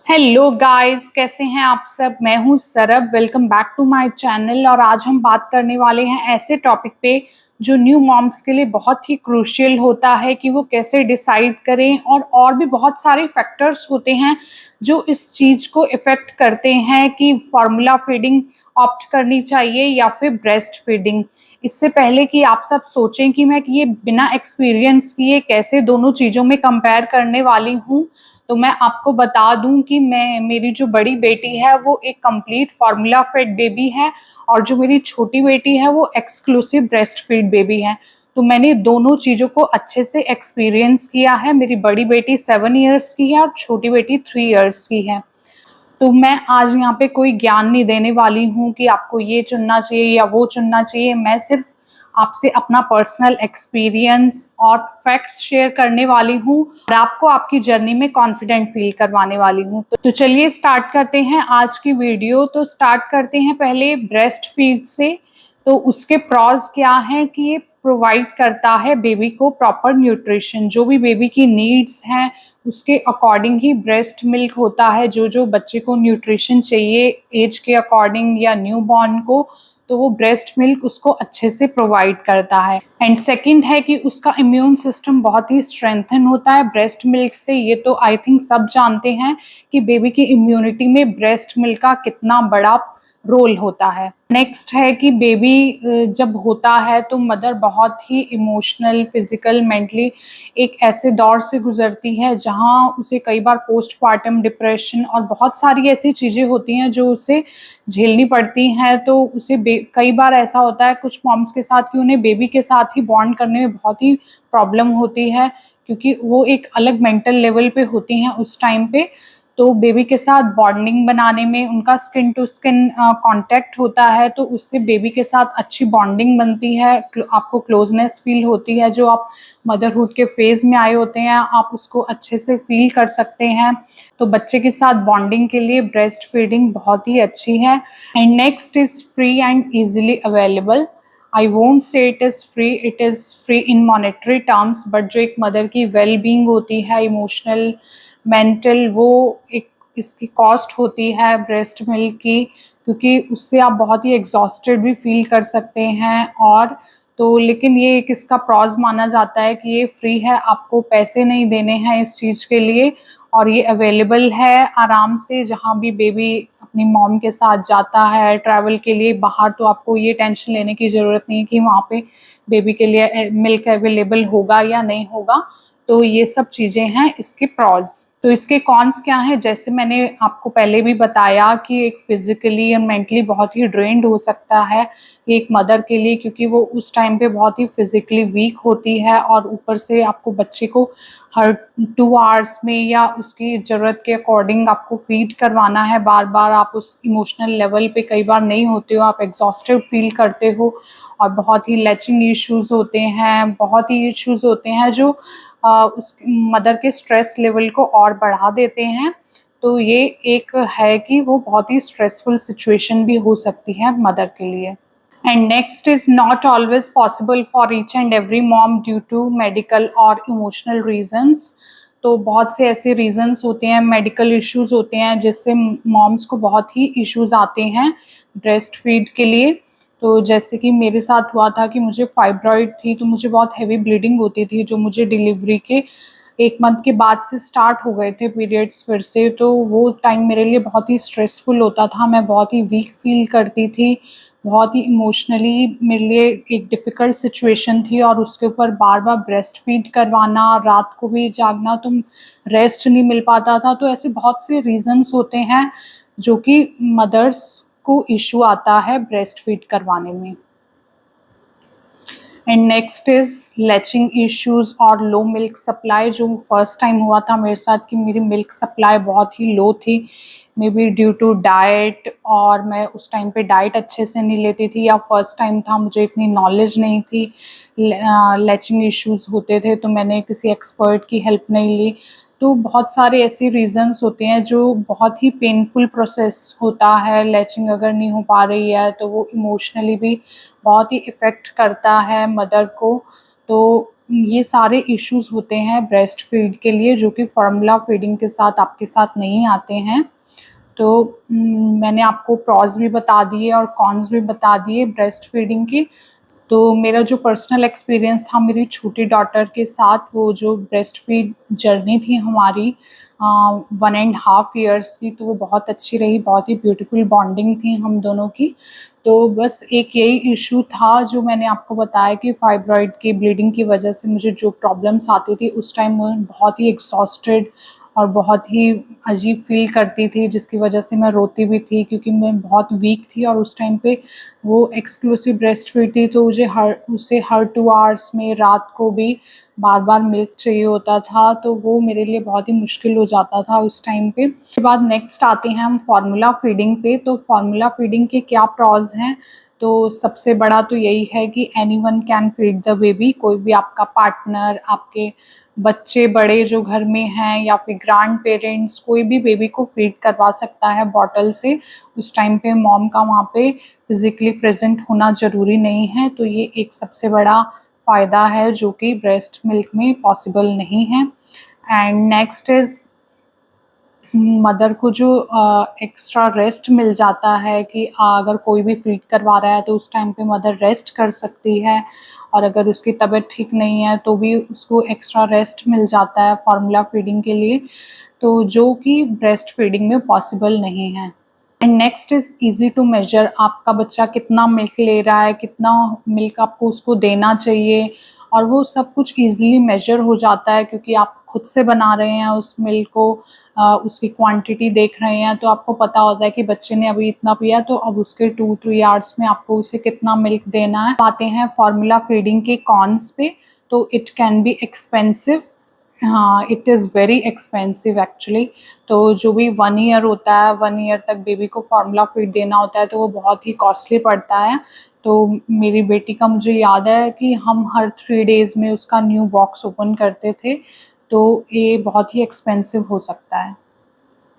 Hello guys, कैसे हैं आप सब। मैं हूं Sarab. Welcome back to my channel. और आज हम बात करने वाले हैं ऐसे टॉपिक पे जो न्यू मॉम्स के लिए बहुत ही क्रूशियल होता है कि वो कैसे डिसाइड करें। और भी बहुत सारे फैक्टर्स होते हैं जो इस चीज़ को इफ़ेक्ट करते हैं कि फार्मूला फीडिंग ऑप्ट करनी चाहिए या फिर ब्रेस्ट फीडिंग। इससे पहले कि आप सब सोचें कि मैं ये बिना एक्सपीरियंस किए कैसे दोनों चीज़ों में कंपेयर करने वाली हूँ, तो मैं आपको बता दूं कि मेरी जो बड़ी बेटी है वो एक कंप्लीट फार्मूला फेड बेबी है, और जो मेरी छोटी बेटी है वो एक्सक्लूसिव ब्रेस्ट फीड बेबी है। तो मैंने दोनों चीज़ों को अच्छे से एक्सपीरियंस किया है। मेरी बड़ी बेटी 7 इयर्स की है और छोटी बेटी 3 इयर्स की है। तो मैं आज यहाँ पे कोई ज्ञान नहीं देने वाली हूँ कि आपको ये चुनना चाहिए या वो चुनना चाहिए। मैं सिर्फ आपसे अपना पर्सनल एक्सपीरियंस और फैक्ट्स शेयर करने वाली हूँ और आपको आपकी जर्नी में कॉन्फिडेंट फील करवाने वाली हूँ। तो चलिए स्टार्ट करते हैं आज की वीडियो। तो स्टार्ट करते हैं पहले ब्रेस्ट फीड से। तो उसके प्रॉज क्या हैं कि ये प्रोवाइड करता है बेबी को प्रॉपर न्यूट्रिशन। जो भी बेबी की नीड्स हैं उसके अकॉर्डिंग ही ब्रेस्ट मिल्क होता है। जो जो बच्चे को न्यूट्रिशन चाहिए एज के अकॉर्डिंग या न्यू बॉर्न को, तो वो ब्रेस्ट मिल्क उसको अच्छे से प्रोवाइड करता है। एंड सेकंड है कि उसका इम्यून सिस्टम बहुत ही स्ट्रेंथन होता है ब्रेस्ट मिल्क से। ये तो आई थिंक सब जानते हैं कि बेबी की इम्यूनिटी में ब्रेस्ट मिल्क का कितना बड़ा रोल होता है। नेक्स्ट है कि बेबी जब होता है तो मदर बहुत ही इमोशनल, फिजिकल, मेंटली एक ऐसे दौर से गुजरती है जहां उसे कई बार पोस्टपार्टम डिप्रेशन और बहुत सारी ऐसी चीज़ें होती हैं जो उसे झेलनी पड़ती हैं। तो उसे कई बार ऐसा होता है कुछ मॉम्स के साथ कि उन्हें बेबी के साथ ही बॉन्ड करने में बहुत ही प्रॉब्लम होती है, क्योंकि वो एक अलग मेंटल लेवल पे होती हैं उस टाइम पे। तो बेबी के साथ बॉन्डिंग बनाने में उनका स्किन टू स्किन कांटेक्ट होता है, तो उससे बेबी के साथ अच्छी बॉन्डिंग बनती है। आपको क्लोजनेस फील होती है। जो आप मदरहुड के फेज में आए होते हैं आप उसको अच्छे से फील कर सकते हैं। तो बच्चे के साथ बॉन्डिंग के लिए ब्रेस्ट फीडिंग बहुत ही अच्छी है। And next is free and easily available. I won't say it is free, it is free in monetary terms, but जो एक मदर की वेल बींग होती है, इमोशनल, मेंटल, वो एक इसकी कॉस्ट होती है ब्रेस्ट मिल्क की, क्योंकि उससे आप बहुत ही एग्जॉस्टेड भी फील कर सकते हैं। और तो लेकिन ये एक इसका प्रॉज माना जाता है कि ये फ्री है, आपको पैसे नहीं देने हैं इस चीज़ के लिए, और ये अवेलेबल है आराम से जहाँ भी बेबी अपनी मॉम के साथ जाता है ट्रैवल के लिए बाहर। तो आपको ये टेंशन लेने की ज़रूरत नहीं है कि वहाँ पे बेबी के लिए मिल्क अवेलेबल होगा या नहीं होगा। तो ये सब चीज़ें हैं इसके प्रॉज। तो इसके कॉन्स क्या हैं, जैसे मैंने आपको पहले भी बताया कि एक फिजिकली या मेंटली बहुत ही ड्रेन्ड हो सकता है एक मदर के लिए, क्योंकि वो उस टाइम पे बहुत ही फिजिकली वीक होती है, और ऊपर से आपको बच्चे को हर 2 आवर्स में या उसकी ज़रूरत के अकॉर्डिंग आपको फीड करवाना है बार बार। आप उस इमोशनल लेवल पे कई बार नहीं होते हो, आप एग्जॉस्टेड फील करते हो, और बहुत ही लैचिंग इश्यूज़ होते हैं, बहुत ही इश्यूज़ होते हैं जो उस मदर के स्ट्रेस लेवल को और बढ़ा देते हैं। तो ये एक है कि वो बहुत ही स्ट्रेसफुल सिचुएशन भी हो सकती है मदर के लिए। And next is not always possible for each and every mom due to medical और emotional reasons। तो बहुत से ऐसे रीजंस होते हैं, मेडिकल इश्यूज होते हैं जिससे मॉम्स को बहुत ही इश्यूज आते हैं ब्रेस्ट फीड के लिए। तो जैसे कि मेरे साथ हुआ था कि मुझे फाइब्रॉइड थी, तो मुझे बहुत हैवी ब्लीडिंग होती थी, जो मुझे डिलीवरी के 1 मंथ के बाद से स्टार्ट हो गए थे पीरियड्स फिर से। तो वो टाइम मेरे लिए बहुत ही स्ट्रेसफुल होता था, मैं बहुत ही वीक फील करती थी, बहुत ही इमोशनली मेरे लिए एक डिफ़िकल्ट सिचुएशन थी। और उसके ऊपर बार बार ब्रेस्ट फीड करवाना, रात को भी जागना, तो रेस्ट नहीं मिल पाता था। तो ऐसे बहुत से रीज़न्स होते हैं जो कि मदर्स को इशू आता है ब्रेस्ट फीड करवाने में। And next is latching issues और लो मिल्क सप्लाई। जो फर्स्ट टाइम हुआ था मेरे साथ कि मेरी मिल्क सप्लाई बहुत ही लो थी, maybe due to diet, और मैं उस टाइम पे डाइट अच्छे से नहीं लेती थी, या फर्स्ट टाइम था मुझे इतनी नॉलेज नहीं थी, लैचिंग इश्यूज़ होते थे, तो मैंने किसी एक्सपर्ट की हेल्प नहीं ली। तो बहुत सारे ऐसे रीज़न्स होते हैं जो बहुत ही पेनफुल प्रोसेस होता है। लैचिंग अगर नहीं हो पा रही है तो वो इमोशनली भी बहुत ही इफ़ेक्ट करता है मदर को। तो ये सारे इश्यूज़ होते हैं ब्रेस्ट फीड के लिए जो कि फार्मूला फीडिंग के साथ आपके साथ नहीं आते हैं। तो मैंने आपको प्रॉस भी बता दिए और कॉन्स भी बता दिए ब्रेस्ट फीडिंग के। तो मेरा जो पर्सनल एक्सपीरियंस था मेरी छोटी डॉटर के साथ, वो जो ब्रेस्ट फीड जर्नी थी हमारी 1.5 ईयर्स की, तो वो बहुत अच्छी रही, बहुत ही ब्यूटीफुल बॉन्डिंग थी हम दोनों की। तो बस एक यही इशू था जो मैंने आपको बताया कि फाइब्रॉइड की ब्लीडिंग की वजह से मुझे जो प्रॉब्लम्स आती थी उस टाइम मैं बहुत ही एग्जॉस्टेड और बहुत ही अजीब फील करती थी, जिसकी वजह से मैं रोती भी थी क्योंकि मैं बहुत वीक थी और उस टाइम पे वो एक्सक्लूसिव ब्रेस्ट फीड थी। तो मुझे हर 2 आवर्स में रात को भी बार-बार मिल्क चाहिए होता था, तो वो मेरे लिए बहुत ही मुश्किल हो जाता था उस टाइम पे। उसके बाद नेक्स्ट आते हैं हम फार्मूला फीडिंग पे। तो फार्मूला फीडिंग के क्या प्रॉस हैं? तो सबसे बड़ा तो यही है कि anyone can feed the baby, कोई भी आपका पार्टनर, आपके बच्चे बड़े जो घर में हैं या फिर ग्रैंड पेरेंट्स, कोई भी बेबी को फीड करवा सकता है बॉटल से। उस टाइम पे मॉम का वहाँ पे फिज़िकली प्रेजेंट होना ज़रूरी नहीं है। तो ये एक सबसे बड़ा फ़ायदा है जो कि ब्रेस्ट मिल्क में पॉसिबल नहीं है। एंड नेक्स्ट इज़ मदर को जो एक्स्ट्रा रेस्ट मिल जाता है कि अगर कोई भी फीड करवा रहा है तो उस टाइम पे मदर रेस्ट कर सकती है, और अगर उसकी तबीयत ठीक नहीं है तो भी उसको एक्स्ट्रा रेस्ट मिल जाता है फार्मूला फीडिंग के लिए, तो जो कि ब्रेस्ट फीडिंग में पॉसिबल नहीं है। And next is easy to measure, आपका बच्चा कितना मिल्क ले रहा है, कितना मिल्क आपको उसको देना चाहिए, और वो सब कुछ ईज़िली मेजर हो जाता है क्योंकि आप खुद से बना रहे हैं उस मिल्क को, उसकी क्वांटिटी देख रहे हैं, तो आपको पता होता है कि बच्चे ने अभी इतना पिया तो अब उसके 2-3 आवर्स में आपको उसे कितना मिल्क देना है। आते हैं फार्मूला फीडिंग के कॉन्स पे। तो इट कैन बी एक्सपेंसिव, हाँ, it is very expensive actually. तो जो भी 1 ईयर होता है, 1 ईयर तक बेबी को फार्मूला फीड देना होता है तो वो बहुत ही कॉस्टली पड़ता है। तो मेरी बेटी का मुझे याद है कि हम हर 3 डेज़ में उसका न्यू बॉक्स ओपन करते थे, तो ये बहुत ही एक्सपेंसिव हो सकता है।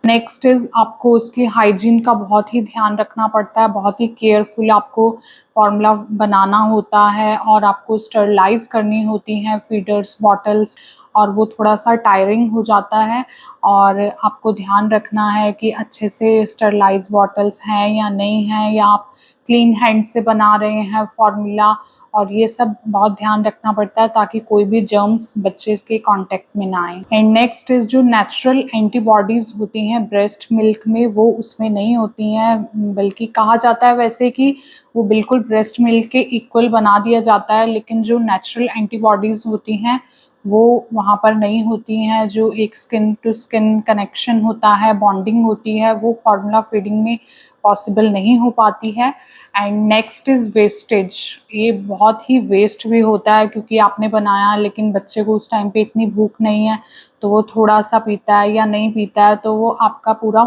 नेक्स्ट इज़ आपको उसके हाइजीन का बहुत ही ध्यान रखना पड़ता है, बहुत ही केयरफुल आपको फार्मूला बनाना होता है और आपको स्टरलाइज़ करनी होती हैं फीडर्स, बॉटल्स, और वो थोड़ा-सा टायरिंग हो जाता है। और आपको ध्यान रखना है कि अच्छे से स्टरलाइज़ बॉटल्स हैं या नहीं हैं, या आप क्लीन हैंड से बना रहे हैं फार्मूला, और ये सब बहुत ध्यान रखना पड़ता है ताकि कोई भी जर्म्स बच्चे के कांटेक्ट में ना आए। एंड नेक्स्ट इज़ जो नेचुरल एंटीबॉडीज़ होती हैं ब्रेस्ट मिल्क में, वो उसमें नहीं होती हैं, बल्कि कहा जाता है वैसे कि वो बिल्कुल ब्रेस्ट मिल्क के इक्वल बना दिया जाता है, लेकिन जो नेचुरल एंटीबॉडीज़ होती हैं वो वहाँ पर नहीं होती हैं। जो एक स्किन टू स्किन कनेक्शन होता है, बॉन्डिंग होती है, वो फार्मूला फीडिंग में पॉसिबल नहीं हो पाती है। एंड नेक्स्ट इज़ वेस्टेज, ये बहुत ही वेस्ट भी होता है क्योंकि आपने बनाया लेकिन बच्चे को उस टाइम पे इतनी भूख नहीं है, तो वो थोड़ा-सा पीता है या नहीं पीता है, तो वो आपका पूरा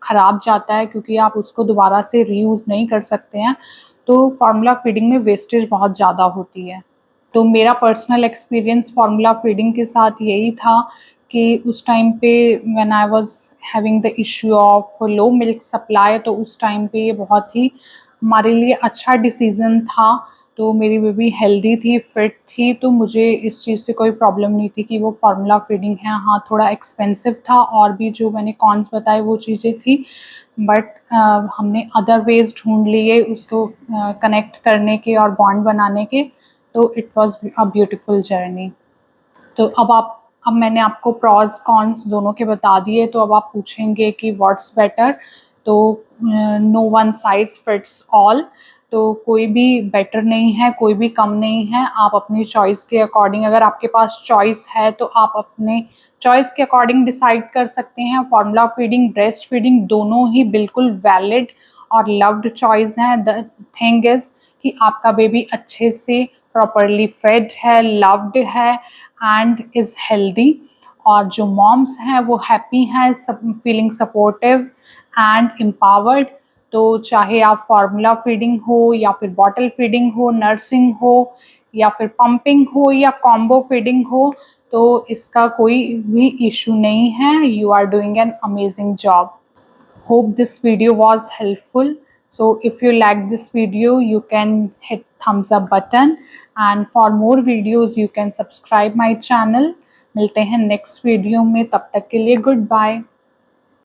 ख़राब जाता है क्योंकि आप उसको दोबारा से रीयूज़ नहीं कर सकते हैं। तो फार्मूला फीडिंग में वेस्टेज बहुत ज़्यादा होती है। तो मेरा पर्सनल एक्सपीरियंस फार्मूला फीडिंग के साथ यही था कि उस टाइम पे when I was having the issue of low milk supply, तो उस टाइम पे ये बहुत ही हमारे लिए अच्छा डिसीज़न था। तो मेरी बेबी हेल्दी थी, फिट थी, तो मुझे इस चीज़ से कोई प्रॉब्लम नहीं थी कि वो फार्मूला फीडिंग है। हाँ, थोड़ा एक्सपेंसिव था और भी जो मैंने कॉन्स बताए वो चीज़ें थी, बट हमने अदर वेज़ ढूँढ लिए उसको कनेक्ट करने के और बॉन्ड बनाने के, तो it was a beautiful journey. तो अब मैंने आपको प्रॉस कॉन्स दोनों के बता दिए, तो अब आप पूछेंगे कि व्हाट्स बेटर। तो no one size fits all, तो कोई भी बेटर नहीं है, कोई भी कम नहीं है। आप अपनी चॉइस के अकॉर्डिंग, अगर आपके पास चॉइस है तो आप अपने चॉइस के अकॉर्डिंग डिसाइड कर सकते हैं। फार्मूला फीडिंग, ब्रेस्ट फीडिंग दोनों ही बिल्कुल वैलिड और लव्ड चॉइस हैं। द थिंग इज़ कि आपका बेबी अच्छे से प्रॉपरली फेड है, लव्ड है एंड इज़ हेल्दी, और जो मॉम्स हैं वो हैप्पी हैं, फीलिंग सपोर्टिव एंड एम्पावर्ड। तो चाहे आप फार्मूला फीडिंग हो या फिर बॉटल फीडिंग हो, नर्सिंग हो या फिर पंपिंग हो या कॉम्बो फीडिंग हो, तो इसका कोई भी इशू नहीं है। You are doing an amazing job. Hope this video was helpful. So if you like this video, you can hit thumbs up button, and for more videos you can subscribe my channel. मिलते हैं next video में, तब तक के लिए good bye.